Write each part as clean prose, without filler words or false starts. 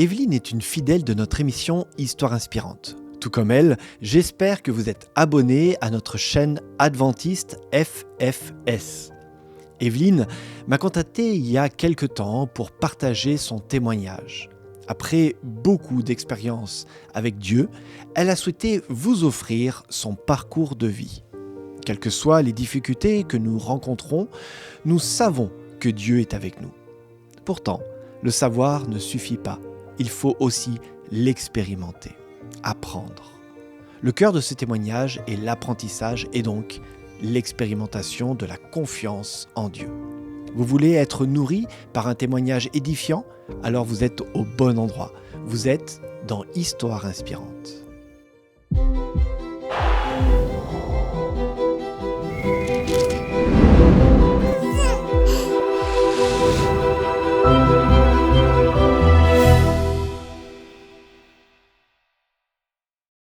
Evelyne est une fidèle de notre émission Histoire inspirante. Tout comme elle, j'espère que vous êtes abonné à notre chaîne adventiste FFS. Evelyne m'a contacté il y a quelque temps pour partager son témoignage. Après beaucoup d'expériences avec Dieu, elle a souhaité vous offrir son parcours de vie. Quelles que soient les difficultés que nous rencontrons, nous savons que Dieu est avec nous. Pourtant, le savoir ne suffit pas. Il faut aussi l'expérimenter, apprendre. Le cœur de ce témoignage est l'apprentissage et donc l'expérimentation de la confiance en Dieu. Vous voulez être nourri par un témoignage édifiant? Alors vous êtes au bon endroit. Vous êtes dans Histoire inspirante.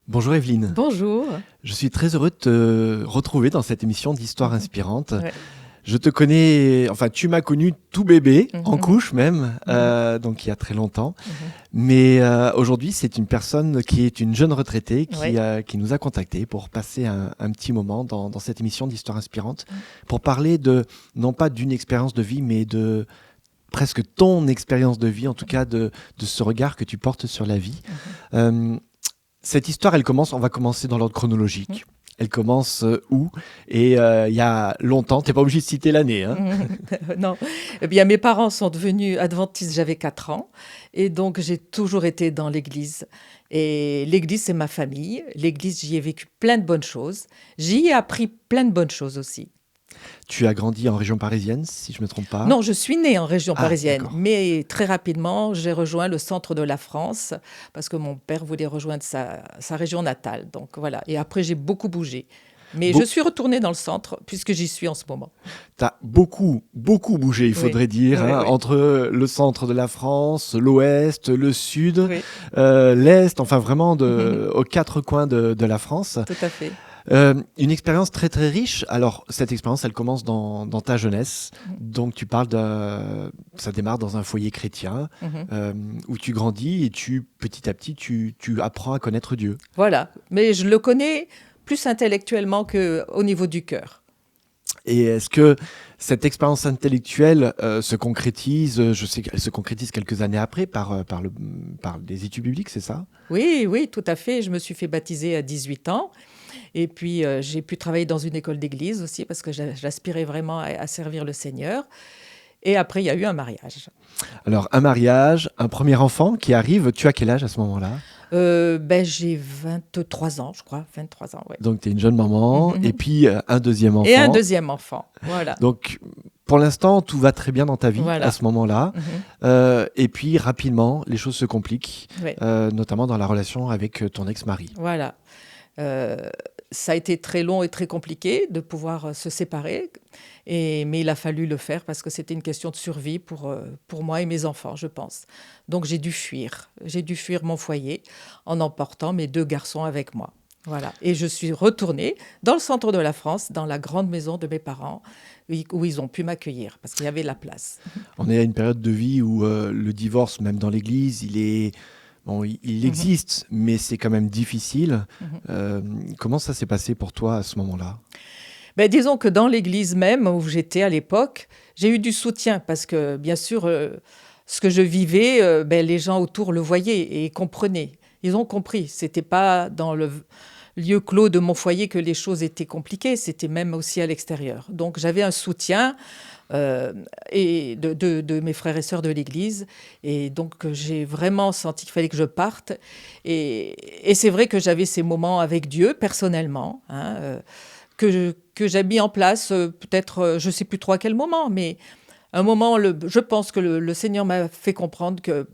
Bonjour Evelyne. Bonjour. Je suis très heureux de te retrouver dans cette émission d'Histoire inspirante. Ouais. Je te connais, tu m'as connu tout bébé, en couche même, donc il y a très longtemps. Mais aujourd'hui, c'est une personne qui est une jeune retraitée qui nous a contactés pour passer un petit moment dans cette émission d'Histoire inspirante, pour parler non pas d'une expérience de vie, mais de presque ton expérience de vie, en tout cas de ce regard que tu portes sur la vie. Cette histoire, on va commencer dans l'ordre chronologique. Elle commence où? Et il y a longtemps, tu n'es pas obligé de citer l'année. Hein. Non. Eh bien, mes parents sont devenus adventistes, j'avais 4 ans. Et donc, j'ai toujours été dans l'église. Et l'église, c'est ma famille. L'église, j'y ai vécu plein de bonnes choses. J'y ai appris plein de bonnes choses aussi. Tu as grandi en région parisienne, si je ne me trompe pas? Non, je suis née en région parisienne, d'accord. mais très rapidement, j'ai rejoint le centre de la France parce que mon père voulait rejoindre sa région natale. Donc voilà. Et après, j'ai beaucoup bougé. Mais je suis retournée dans le centre puisque j'y suis en ce moment. Tu as beaucoup bougé, il faudrait dire, oui. entre le centre de la France, l'ouest, le sud, Oui. l'est, vraiment aux 4 coins de la France. Tout à fait. Une expérience très très riche. Alors cette expérience, elle commence dans ta jeunesse. Donc tu parles ça démarre dans un foyer chrétien où tu grandis et petit à petit tu apprends à connaître Dieu. Voilà, mais je le connais plus intellectuellement qu'au niveau du cœur. Et est-ce que cette expérience intellectuelle se concrétise? Je sais qu'elle se concrétise quelques années après par des études bibliques, c'est ça? Oui, tout à fait. Je me suis fait baptiser à 18 ans. Et puis, j'ai pu travailler dans une école d'église aussi parce que j'aspirais vraiment à servir le Seigneur. Et après, il y a eu un mariage. Alors, un mariage, un premier enfant qui arrive. Tu as quel âge à ce moment-là? J'ai 23 ans, je crois. 23 ans, ouais. Donc, tu es une jeune maman. Et puis, un deuxième enfant. Et un deuxième enfant, voilà. Donc, pour l'instant, tout va très bien dans ta vie à ce moment-là. Et puis, rapidement, les choses se compliquent, notamment dans la relation avec ton ex-mari. Voilà. Ça a été très long et très compliqué de pouvoir se séparer, mais il a fallu le faire parce que c'était une question de survie pour moi et mes enfants, je pense. Donc j'ai dû fuir mon foyer en emportant mes 2 garçons avec moi. Voilà. Et je suis retournée dans le centre de la France, dans la grande maison de mes parents, où ils ont pu m'accueillir parce qu'il y avait la place. On est à une période de vie où le divorce, même dans l'Église, il existe, mais c'est quand même difficile. Comment ça s'est passé pour toi à ce moment-là? Disons que dans l'église même où j'étais à l'époque, j'ai eu du soutien parce que, bien sûr, ce que je vivais, les gens autour le voyaient et comprenaient. Ils ont compris. Ce n'était pas dans le lieu clos de mon foyer que les choses étaient compliquées, c'était même aussi à l'extérieur. Donc j'avais un soutien et de mes frères et sœurs de l'Église. Et donc, j'ai vraiment senti qu'il fallait que je parte. Et c'est vrai que j'avais ces moments avec Dieu, personnellement, que j'ai mis en place, peut-être, je ne sais plus trop à quel moment, mais un moment, je pense que le Seigneur m'a fait comprendre que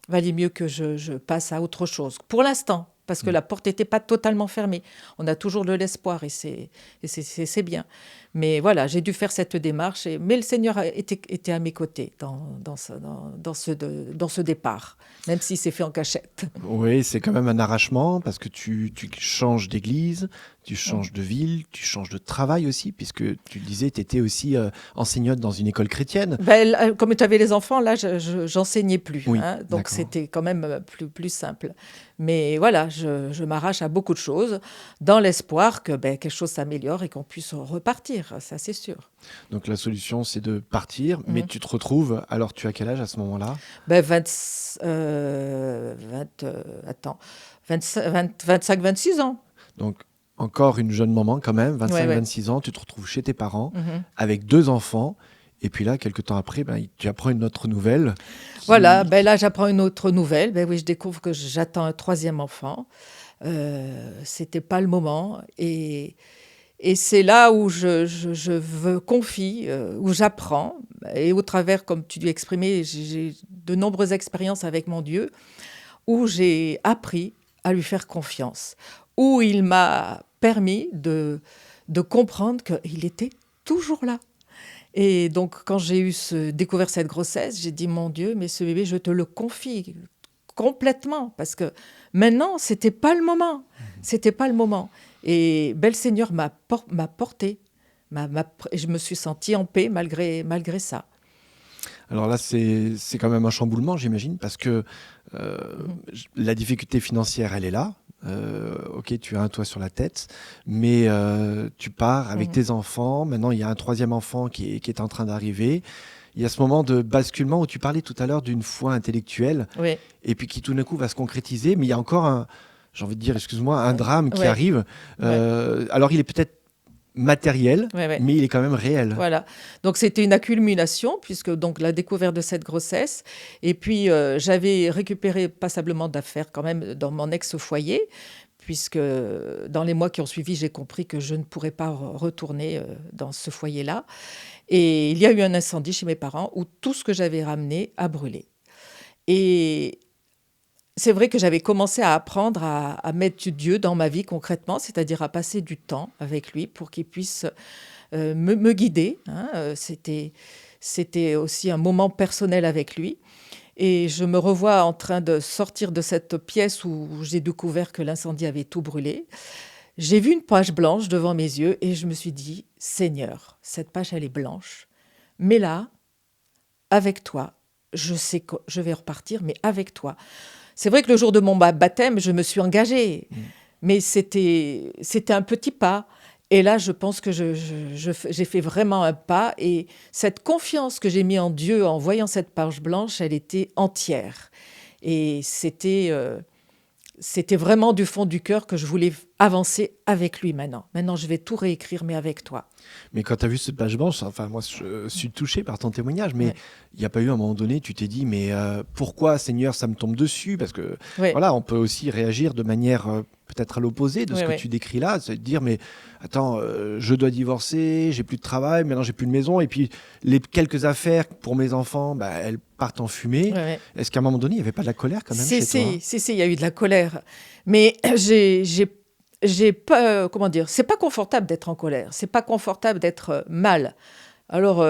valait mieux que je passe à autre chose. Pour l'instant, parce que la porte n'était pas totalement fermée. On a toujours de l'espoir et c'est bien. Mais voilà, j'ai dû faire cette démarche. Mais le Seigneur était à mes côtés dans ce départ, même si c'est fait en cachette. Oui, c'est quand même un arrachement parce que tu changes d'église, tu Mm. changes de ville, tu changes de travail aussi, puisque tu disais, tu étais aussi enseignante dans une école chrétienne. Comme tu avais les enfants, là, j'enseignais plus, Oui, hein, donc d'accord. c'était quand même plus simple. Mais voilà, je m'arrache à beaucoup de choses dans l'espoir que quelque chose s'améliore et qu'on puisse repartir, ça c'est sûr. Donc la solution, c'est de partir, mais Mhm. tu te retrouves, alors tu as quel âge à ce moment-là? 20, attends, 25, 26 ans. Donc encore une jeune maman quand même, Ouais, ouais. 25-26 ans, tu te retrouves chez tes parents, Mhm. avec deux enfants, et puis là, quelques temps après, ben, tu apprends une autre nouvelle Voilà, qui... là j'apprends une autre nouvelle. Ben oui, je découvre que j'attends un troisième enfant. C'était pas le moment. Et c'est là où je me confie, où j'apprends. Et au travers, comme tu dis, exprimé, j'ai de nombreuses expériences avec mon Dieu, où j'ai appris à lui faire confiance, où il m'a permis de comprendre qu'il était toujours là. Et donc, quand j'ai découvert cette grossesse, j'ai dit, mon Dieu, mais ce bébé, je te le confie complètement, parce que maintenant, c'était pas le moment. C'était pas le moment. Et le Seigneur m'a porté. Et je me suis sentie en paix malgré ça. Alors là, c'est quand même un chamboulement, j'imagine, parce que Mhm. la difficulté financière, elle est là. Ok, tu as un toit sur la tête, mais tu pars avec Mhm. tes enfants. Maintenant, il y a un troisième enfant qui est en train d'arriver. Il y a ce moment de basculement où tu parlais tout à l'heure d'une foi intellectuelle, Oui, et puis qui tout d'un coup va se concrétiser, mais il y a encore j'ai envie de dire, excuse-moi, un drame qui ouais, arrive. ouais, Alors il est peut-être matériel, ouais, ouais. mais il est quand même réel. Voilà. Donc c'était une accumulation, puisque donc la découverte de cette grossesse, et puis j'avais récupéré passablement d'affaires quand même dans mon ex-foyer, puisque dans les mois qui ont suivi, j'ai compris que je ne pourrais pas retourner dans ce foyer-là. Et il y a eu un incendie chez mes parents où tout ce que j'avais ramené a brûlé. Et c'est vrai que j'avais commencé à apprendre à mettre Dieu dans ma vie concrètement, c'est-à-dire à passer du temps avec lui pour qu'il puisse me guider, hein. C'était aussi un moment personnel avec lui. Et je me revois en train de sortir de cette pièce où j'ai découvert que l'incendie avait tout brûlé. J'ai vu une page blanche devant mes yeux et je me suis dit, Seigneur, cette page, elle est blanche. Mais là, avec toi, je sais que je vais repartir, mais avec toi. C'est vrai que le jour de mon baptême, je me suis engagée, Mm. mais c'était un petit pas. Et là, je pense que j'ai fait vraiment un pas. Et cette confiance que j'ai mis en Dieu en voyant cette page blanche, elle était entière. Et c'était vraiment du fond du cœur que je voulais avancer avec lui maintenant. Maintenant, je vais tout réécrire, mais avec toi. Mais quand tu as vu cette page blanche, enfin moi je suis touché par ton témoignage, mais Ouais, il n'y a pas eu un moment donné, tu t'es dit, mais pourquoi Seigneur ça me tombe dessus? Parce que ouais, voilà, on peut aussi réagir de manière peut-être à l'opposé de ce ouais, que ouais, tu décris là, c'est de dire, mais attends, je dois divorcer, j'ai plus de travail, maintenant j'ai plus de maison, et puis les quelques affaires pour mes enfants, bah, elles partent en ouais, fumée. ouais. Est-ce qu'à un moment donné, il n'y avait pas de la colère quand même Si, chez toi? si, si, si, il y a eu de la colère. Mais j'ai pas, comment dire, c'est pas confortable d'être en colère. C'est pas confortable d'être mal. Alors,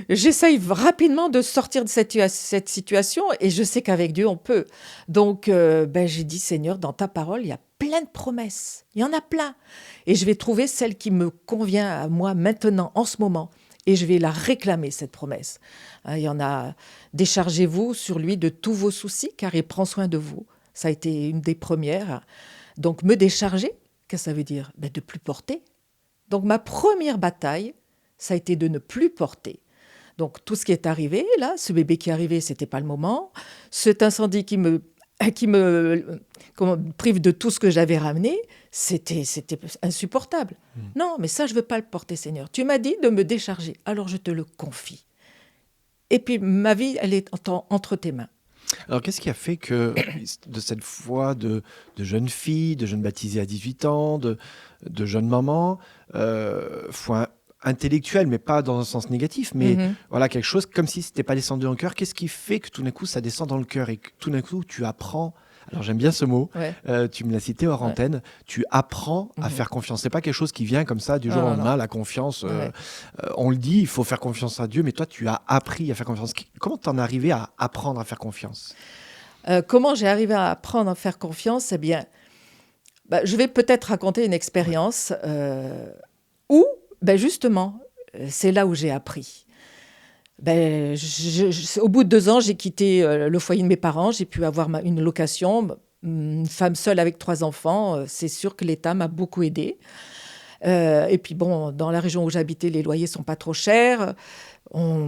j'essaye rapidement de sortir de cette situation et je sais qu'avec Dieu, on peut. Donc, j'ai dit, Seigneur, dans ta parole, il y a plein de promesses. Il y en a plein. Et je vais trouver celle qui me convient à moi maintenant, en ce moment. Et je vais la réclamer, cette promesse. Hein, il y en a, déchargez-vous sur lui de tous vos soucis, car il prend soin de vous. Ça a été une des premières. Donc, me décharger, qu'est-ce que ça veut dire? De plus porter. Donc, ma première bataille, ça a été de ne plus porter. Donc tout ce qui est arrivé, là, ce bébé qui est arrivé, c'était pas le moment. Cet incendie qui me prive de tout ce que j'avais ramené, c'était insupportable. Mm. Non, mais ça, je veux pas le porter, Seigneur. Tu m'as dit de me décharger, alors je te le confie. Et puis ma vie, elle est entre tes mains. Alors, qu'est-ce qui a fait que de cette foi de jeune fille, de jeune baptisée à 18 ans, de jeune maman, foi intellectuelle, mais pas dans un sens négatif, mais Mhm. voilà, quelque chose comme si c'était pas descendu dans le cœur. Qu'est-ce qui fait que tout d'un coup, ça descend dans le cœur et que tout d'un coup, tu apprends, alors j'aime bien ce mot, Ouais, tu me l'as cité hors ouais. antenne, tu apprends à Mhm. faire confiance. C'est pas quelque chose qui vient comme ça du Non, jour au non, non. lendemain, la confiance. Ouais. On le dit, il faut faire confiance à Dieu, mais toi, tu as appris à faire confiance. Comment t'en es arrivé à apprendre à faire confiance? Comment j'ai arrivé à apprendre à faire confiance? Eh bien, Je vais peut-être raconter une expérience où, justement, c'est là où j'ai appris. Au bout de 2 ans, j'ai quitté le foyer de mes parents. J'ai pu avoir une location. Une femme seule avec 3 enfants, c'est sûr que l'État m'a beaucoup aidée. Et puis bon, dans la région où j'habitais, les loyers sont pas trop chers.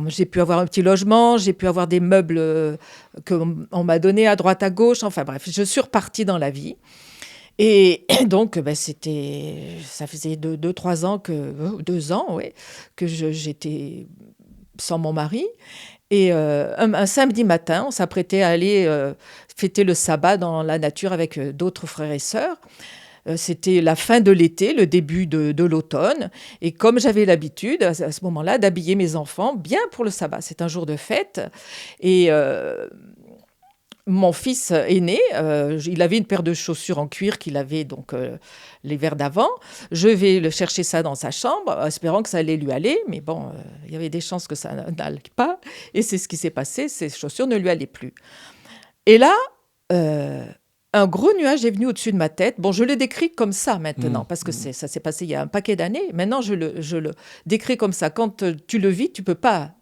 J'ai pu avoir un petit logement, j'ai pu avoir des meubles qu'on m'a donnés à droite à gauche. Enfin bref, je suis repartie dans la vie. Et donc, ça faisait 2 ans 2 ans, ouais, que j'étais sans mon mari. Et un samedi matin, on s'apprêtait à aller fêter le sabbat dans la nature avec d'autres frères et sœurs. C'était la fin de l'été, le début de l'automne. Et comme j'avais l'habitude, à ce moment-là, d'habiller mes enfants bien pour le sabbat. C'est un jour de fête. Et mon fils aîné, il avait une paire de chaussures en cuir qu'il avait donc l'hiver d'avant. Je vais le chercher ça dans sa chambre, espérant que ça allait lui aller. Mais bon, il y avait des chances que ça n'allait pas. Et c'est ce qui s'est passé. Ces chaussures ne lui allaient plus. Et là, un gros nuage est venu au-dessus de ma tête. Bon, je le décris comme ça maintenant, parce que ça s'est passé il y a un paquet d'années. Maintenant, je le décris comme ça. Quand tu le vis, tu ne peux pas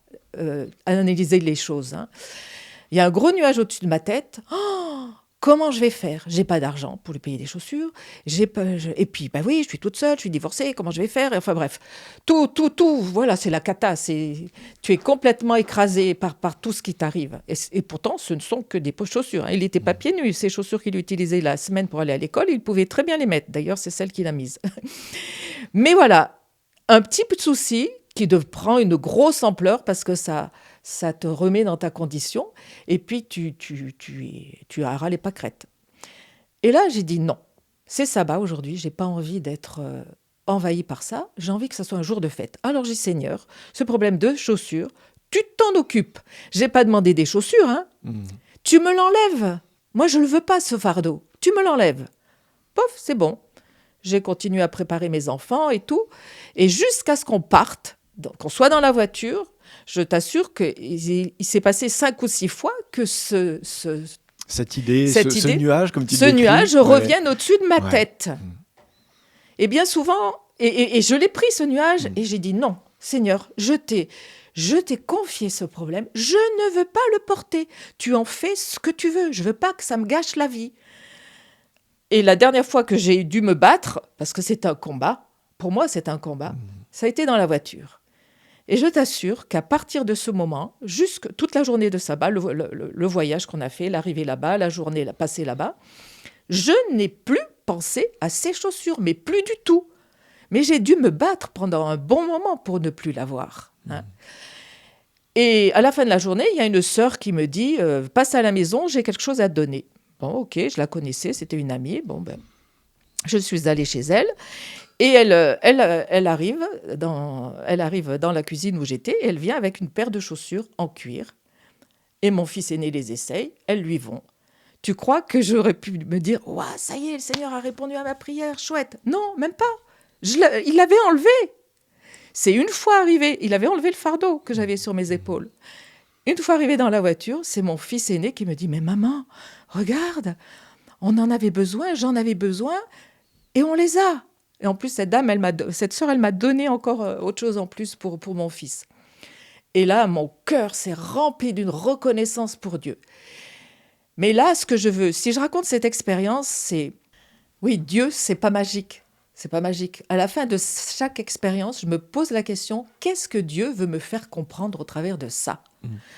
analyser les choses, hein. Il y a un gros nuage au-dessus de ma tête. Oh, comment je vais faire? J'ai pas d'argent pour lui payer des chaussures. Et puis, oui, je suis toute seule, je suis divorcée. Comment je vais faire? Enfin bref, tout. Voilà, c'est la cata. Tu es complètement écrasé par tout ce qui t'arrive. Et pourtant, ce ne sont que des chaussures, hein. Il n'était pas pieds nus. Ces chaussures qu'il utilisait la semaine pour aller à l'école, il pouvait très bien les mettre. D'ailleurs, c'est celle qu'il a mise. Mais voilà, un petit peu de souci qui prend une grosse ampleur parce que ça te remet dans ta condition, et puis tu as ras les pâquerettes. Et là, j'ai dit non, c'est sabbat aujourd'hui, j'ai pas envie d'être envahie par ça, j'ai envie que ça soit un jour de fête. Alors j'ai dit, Seigneur, ce problème de chaussures, tu t'en occupes. J'ai pas demandé des chaussures, hein. Tu me l'enlèves. Moi, je le veux pas, ce fardeau. Tu me l'enlèves. Pof, c'est bon. J'ai continué à préparer mes enfants et tout, et jusqu'à ce qu'on parte, qu'on soit dans la voiture. Je t'assure qu'il s'est passé 5 ou 6 fois que cette idée, ce nuage, comme tu ce décris, nuage revienne au-dessus de ma tête. Et bien souvent, et je l'ai pris ce nuage, et j'ai dit non, Seigneur, je t'ai confié ce problème, je ne veux pas le porter. Tu en fais ce que tu veux, je veux pas que ça me gâche la vie. Et la dernière fois que j'ai dû me battre, parce que c'est un combat, pour moi c'est un combat, ça a été dans la voiture. Et je t'assure qu'à partir de ce moment, jusque toute la journée de sabbat, le voyage qu'on a fait, l'arrivée là-bas, la journée passée là-bas, je n'ai plus pensé à ces chaussures, mais plus du tout. Mais j'ai dû me battre pendant un bon moment pour ne plus l'avoir, hein. Et à la fin de la journée, il y a une sœur qui me dit « Passe à la maison, j'ai quelque chose à te donner. » Bon, ok, je la connaissais, c'était une amie. Bon, je suis allée chez elle. Et elle arrive dans la cuisine où j'étais, et elle vient avec une paire de chaussures en cuir. Et mon fils aîné les essaye, elles lui vont. Tu crois que j'aurais pu me dire « Ouah, ça y est, le Seigneur a répondu à ma prière, chouette !» Non, même pas. Il l'avait enlevé. C'est une fois arrivé, il avait enlevé le fardeau que j'avais sur mes épaules. Une fois arrivé dans la voiture, c'est mon fils aîné qui me dit « Mais maman, regarde, on en avait besoin, j'en avais besoin, et on les a. » Et en plus, cette sœur, elle m'a donné encore autre chose en plus pour mon fils. Et là, mon cœur s'est rempli d'une reconnaissance pour Dieu. Mais là, ce que je veux, si je raconte cette expérience, c'est... Oui, Dieu, c'est pas magique. C'est pas magique. À la fin de chaque expérience, je me pose la question, qu'est-ce que Dieu veut me faire comprendre au travers de ça ?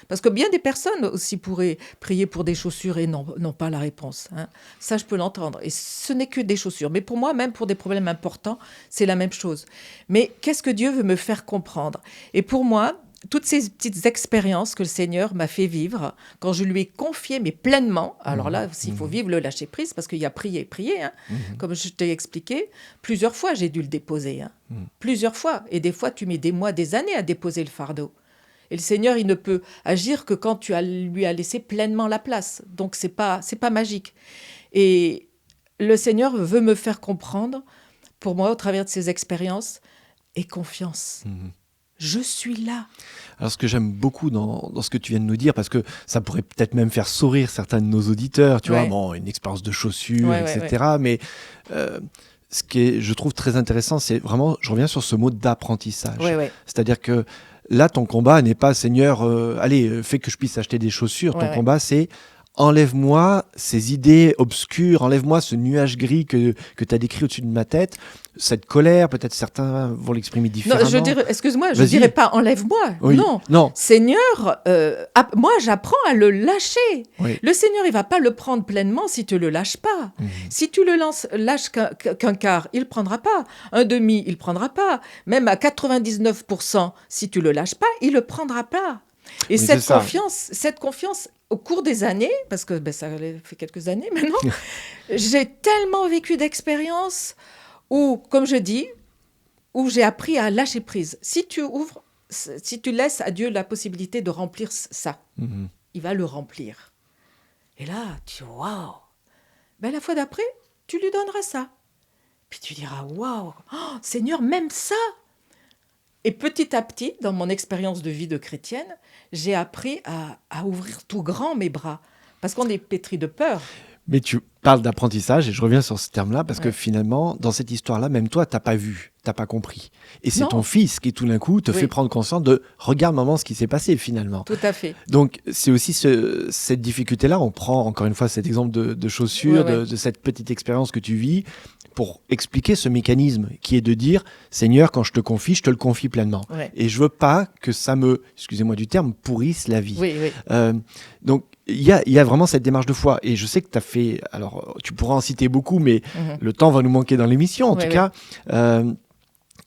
Parce que bien des personnes aussi pourraient prier pour des chaussures et n'ont pas la réponse, hein. Ça, je peux l'entendre. Et ce n'est que des chaussures. Mais pour moi, même pour des problèmes importants, c'est la même chose. Mais qu'est-ce que Dieu veut me faire comprendre ? Et pour moi, toutes ces petites expériences que le Seigneur m'a fait vivre, quand je lui ai confié, mais pleinement, alors là, s'il faut vivre le lâcher-prise, parce qu'il y a prier, hein. Comme je t'ai expliqué, plusieurs fois, j'ai dû le déposer, hein. Plusieurs fois. Et des fois, tu mets des mois, des années à déposer le fardeau. Et le Seigneur, il ne peut agir que quand lui as laissé pleinement la place. Donc, c'est pas magique. Et le Seigneur veut me faire comprendre, pour moi, au travers de ces expériences, aie confiance. Je suis là. Alors, ce que j'aime beaucoup dans ce que tu viens de nous dire, parce que ça pourrait peut-être même faire sourire certains de nos auditeurs, tu vois, bon, une expérience de chaussures, etc. Mais ce qui est, je trouve très intéressant, c'est vraiment, je reviens sur ce mot d'apprentissage. C'est-à-dire que là, ton combat n'est pas, Seigneur, allez, fais que je puisse acheter des chaussures. Ton combat, c'est enlève-moi ces idées obscures, enlève-moi ce nuage gris que tu as décrit au-dessus de ma tête, cette colère, peut-être certains vont l'exprimer différemment. Non, je dirais, excuse-moi, je ne dirais pas enlève-moi. Oui. Non. Seigneur, moi j'apprends à le lâcher. Oui. Le Seigneur, il ne va pas le prendre pleinement si tu ne le lâches pas. Si tu le lâches qu'un quart, il ne prendra pas. Un demi, il ne prendra pas. Même à 99%, si tu ne le lâches pas, il ne le prendra pas. Et cette confiance, au cours des années, parce que ça fait quelques années maintenant, j'ai tellement vécu d'expériences où, comme je dis, où j'ai appris à lâcher prise. Si tu laisses à Dieu la possibilité de remplir ça, il va le remplir. Et là, tu dis, waouh. La fois d'après, tu lui donneras ça. Puis tu diras, waouh, Seigneur, même ça. Et petit à petit, dans mon expérience de vie de chrétienne, j'ai appris à ouvrir tout grand mes bras. Parce qu'on est pétri de peur. Mais tu parles d'apprentissage, et je reviens sur ce terme-là, parce que finalement, dans cette histoire-là, même toi, tu n'as pas vu, tu n'as pas compris. Et c'est ton fils qui, tout d'un coup, te fait prendre conscience de « regarde, maman, ce qui s'est passé, finalement ». Tout à fait. Donc, c'est aussi cette difficulté-là. On prend, encore une fois, cet exemple de chaussures, de cette petite expérience que tu vis, pour expliquer ce mécanisme qui est de dire « Seigneur, quand je te confie, je te le confie pleinement ». Et je veux pas que ça me, excusez-moi du terme, pourrisse la vie. Donc, il y a vraiment cette démarche de foi. Et je sais que tu as fait... Alors, tu pourras en citer beaucoup, mais le temps va nous manquer dans l'émission. En tout cas,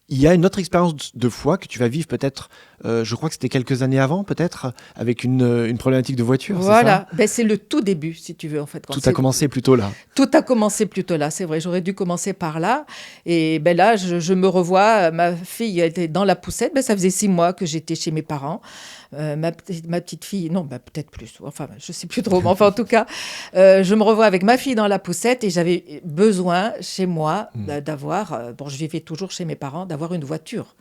il y a une autre expérience de foi que tu vas vivre peut-être, je crois que c'était quelques années avant, peut-être, avec une problématique de voiture. Voilà, c'est le tout début, si tu veux, en fait. Tout a commencé plutôt là. Tout a commencé plutôt là, c'est vrai. J'aurais dû commencer par là. Et là, je me revois. Ma fille était dans la poussette. Ça faisait 6 mois que j'étais chez mes parents. Ma petite fille, non, peut-être plus. Enfin, je ne sais plus trop. Mais enfin, en tout cas, je me revois avec ma fille dans la poussette et j'avais besoin, chez moi, d'avoir... je vivais toujours chez mes parents, d'avoir une voiture.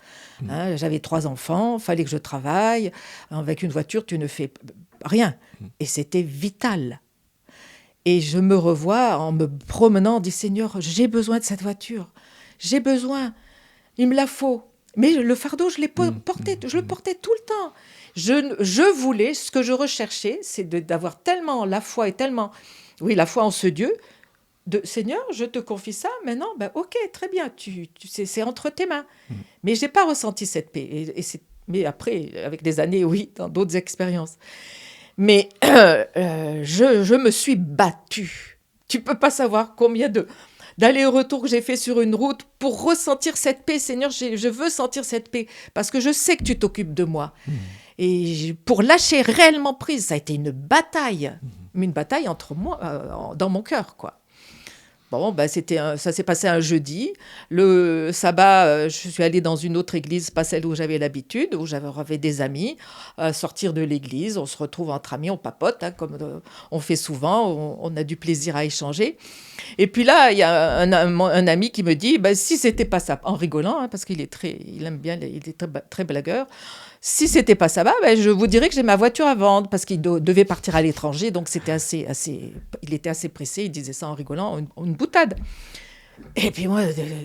J'avais 3 enfants, il fallait que je travaille. Avec une voiture, tu ne fais rien. Et c'était vital. Et je me revois en me promenant, dis Seigneur, j'ai besoin de cette voiture. J'ai besoin. Il me la faut. Mais le fardeau, je le portais tout le temps. Je voulais, ce que je recherchais, c'est d'avoir tellement la foi et tellement, la foi en ce Dieu, Seigneur, je te confie ça, maintenant, ok, très bien, c'est entre tes mains. Mais je n'ai pas ressenti cette paix. Mais après, avec des années, dans d'autres expériences. Mais je me suis battue. Tu ne peux pas savoir combien d'allers-retours que j'ai fait sur une route pour ressentir cette paix. Seigneur, je veux sentir cette paix parce que je sais que tu t'occupes de moi. Et pour lâcher réellement prise, ça a été une bataille. Une bataille entre moi, dans mon cœur, quoi. Bon, ça s'est passé un jeudi. Le sabbat, je suis allée dans une autre église, pas celle où j'avais l'habitude, où j'avais des amis. Sortir de l'église, on se retrouve entre amis, on papote, comme on fait souvent, on a du plaisir à échanger. Et puis là, il y a un ami qui me dit, si c'était pas ça, en rigolant, parce qu'il aime bien, il est très, très blagueur. Si c'était pas ça, je vous dirais que j'ai ma voiture à vendre parce qu'il devait partir à l'étranger, donc il était assez pressé. Il disait ça en rigolant, une boutade. Et puis moi,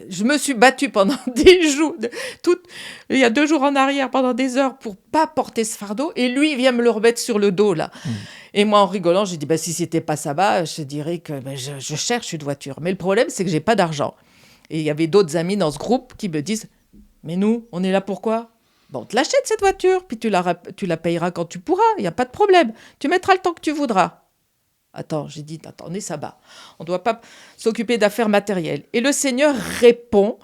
je me suis battue pendant des jours, il y a 2 jours en arrière, pendant des heures pour pas porter ce fardeau. Et lui, il vient me le remettre sur le dos là. Et moi, en rigolant, j'ai dit si c'était pas ça, je dirais que je cherche une voiture. Mais le problème, c'est que j'ai pas d'argent. Et il y avait d'autres amis dans ce groupe qui me disent, mais nous, on est là pourquoi? On te l'achète cette voiture, puis tu la payeras quand tu pourras, il n'y a pas de problème. Tu mettras le temps que tu voudras. J'ai dit, on est sabbat. On ne doit pas s'occuper d'affaires matérielles. Et le Seigneur répond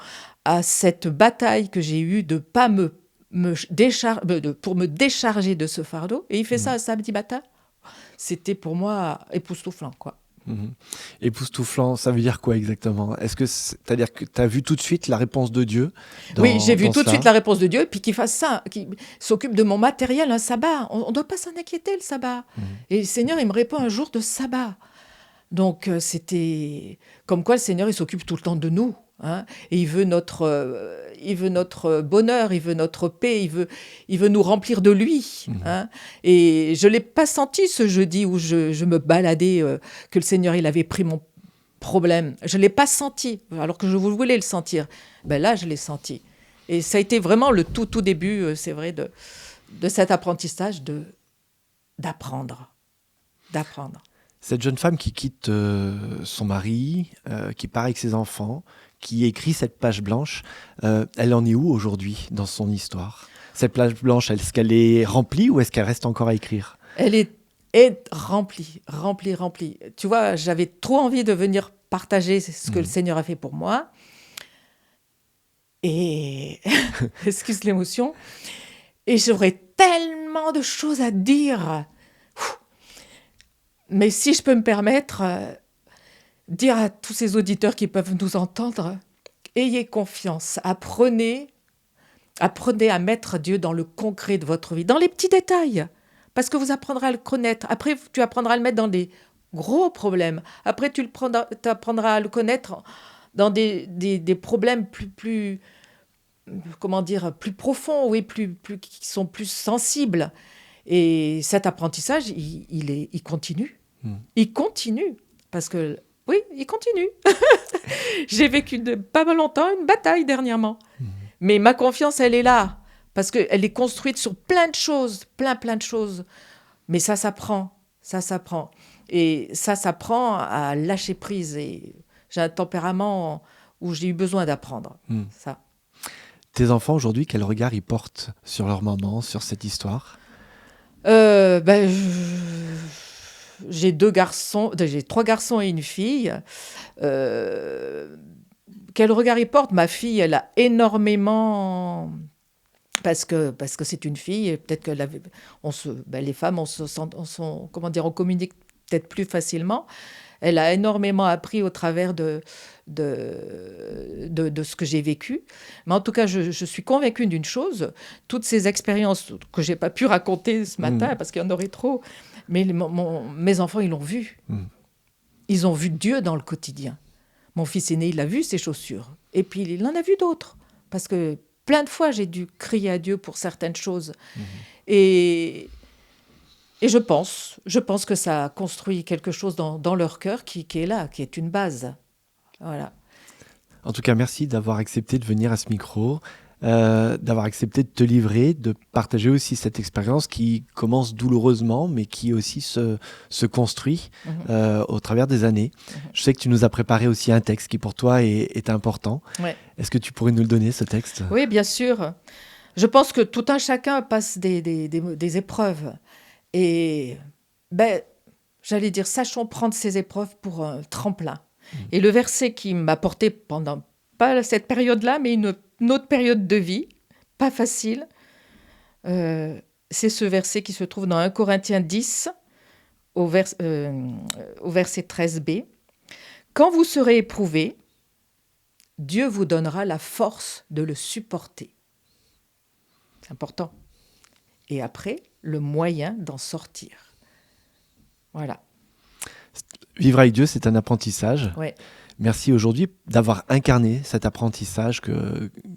à cette bataille que j'ai eue de pas pour me décharger de ce fardeau. Et il fait ça un samedi matin. C'était pour moi époustouflant, quoi. Époustouflant, ça veut dire quoi exactement? Est-ce que c'est-à-dire que tu as vu tout de suite la réponse de Dieu? Oui, j'ai vu tout de suite la réponse de Dieu, puis qu'il fasse ça, qu'il s'occupe de mon matériel, un sabbat. On ne doit pas s'en inquiéter, le sabbat. Et le Seigneur, il me répond un jour de sabbat. Donc, c'était comme quoi le Seigneur, il s'occupe tout le temps de nous. hein, et il veut notre bonheur, il veut notre paix, il veut nous remplir de lui. Hein. Et je ne l'ai pas senti ce jeudi où je me baladais, que le Seigneur il avait pris mon problème. Je ne l'ai pas senti, alors que je voulais le sentir. Ben là, je l'ai senti. Et ça a été vraiment le tout début, c'est vrai, de cet apprentissage d'apprendre. Cette jeune femme qui quitte son mari, qui part avec ses enfants, qui écrit cette page blanche, elle en est où aujourd'hui dans son histoire ? Cette page blanche, est-ce qu'elle est remplie ou est-ce qu'elle reste encore à écrire ? Elle est remplie. Tu vois, j'avais trop envie de venir partager ce que le Seigneur a fait pour moi. Et, excuse l'émotion, et j'aurais tellement de choses à dire. Mais si je peux me permettre, dire à tous ces auditeurs qui peuvent nous entendre, ayez confiance, apprenez à mettre Dieu dans le concret de votre vie, dans les petits détails, parce que vous apprendrez à le connaître. Après, tu apprendras à le mettre dans des gros problèmes. Après, tu apprendras à le connaître dans des problèmes plus comment dire, plus profonds, oui, qui sont plus sensibles. Et cet apprentissage, il continue. Il continue. Parce que, oui, il continue. J'ai vécu pas longtemps une bataille dernièrement. Mais ma confiance, elle est là. Parce qu'elle est construite sur plein de choses. Plein de choses. Mais ça s'apprend. Et ça s'apprend à lâcher prise. Et j'ai un tempérament où j'ai eu besoin d'apprendre. Ça. Tes enfants, aujourd'hui, quel regard ils portent sur leur maman, sur cette histoire ? J'ai 3 garçons et une fille. Quel regard ils portent ? Ma fille, elle a énormément... Parce que c'est une fille, et peut-être que les femmes, on communique peut-être plus facilement. Elle a énormément appris au travers de ce que j'ai vécu. Mais en tout cas, je suis convaincue d'une chose, toutes ces expériences que je n'ai pas pu raconter ce matin, parce qu'il y en aurait trop, mais mes enfants, ils l'ont vu. Ils ont vu Dieu dans le quotidien. Mon fils aîné, il a vu ses chaussures. Et puis, il en a vu d'autres. Parce que plein de fois, j'ai dû crier à Dieu pour certaines choses. Et je pense que ça a construit quelque chose dans leur cœur qui est là, qui est une base. Voilà. En tout cas, merci d'avoir accepté de venir à ce micro, d'avoir accepté de te livrer, de partager aussi cette expérience qui commence douloureusement, mais qui aussi se construit au travers des années. Je sais que tu nous as préparé aussi un texte qui pour toi est important. Ouais. Est-ce que tu pourrais nous le donner, ce texte ? Oui, bien sûr. Je pense que tout un chacun passe des épreuves. Et j'allais dire, sachons prendre ces épreuves pour un tremplin. Et le verset qui m'a porté pendant, pas cette période-là, mais une autre période de vie, pas facile, c'est ce verset qui se trouve dans 1 Corinthiens 10, au verset 13b. « Quand vous serez éprouvés, Dieu vous donnera la force de le supporter. » C'est important. Et après, le moyen d'en sortir. Voilà. Vivre avec Dieu, c'est un apprentissage. Ouais. Merci aujourd'hui d'avoir incarné cet apprentissage,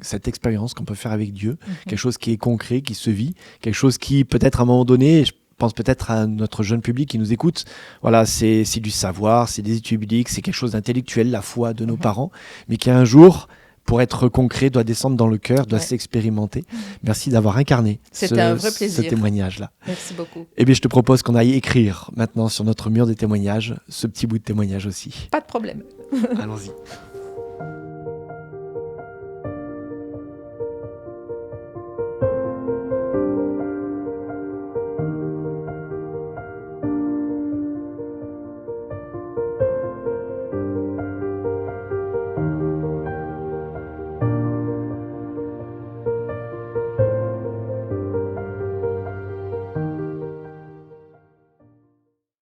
cette expérience qu'on peut faire avec Dieu, quelque chose qui est concret, qui se vit, quelque chose qui peut-être à un moment donné, je pense peut-être à notre jeune public qui nous écoute, voilà, c'est du savoir, c'est des études bibliques, c'est quelque chose d'intellectuel, la foi de nos parents, mais qui un jour, pour être concret, doit descendre dans le cœur, doit s'expérimenter. Merci d'avoir incarné un vrai plaisir. Ce témoignage-là. Merci beaucoup. Eh bien, je te propose qu'on aille écrire maintenant sur notre mur des témoignages ce petit bout de témoignage aussi. Pas de problème. Allons-y.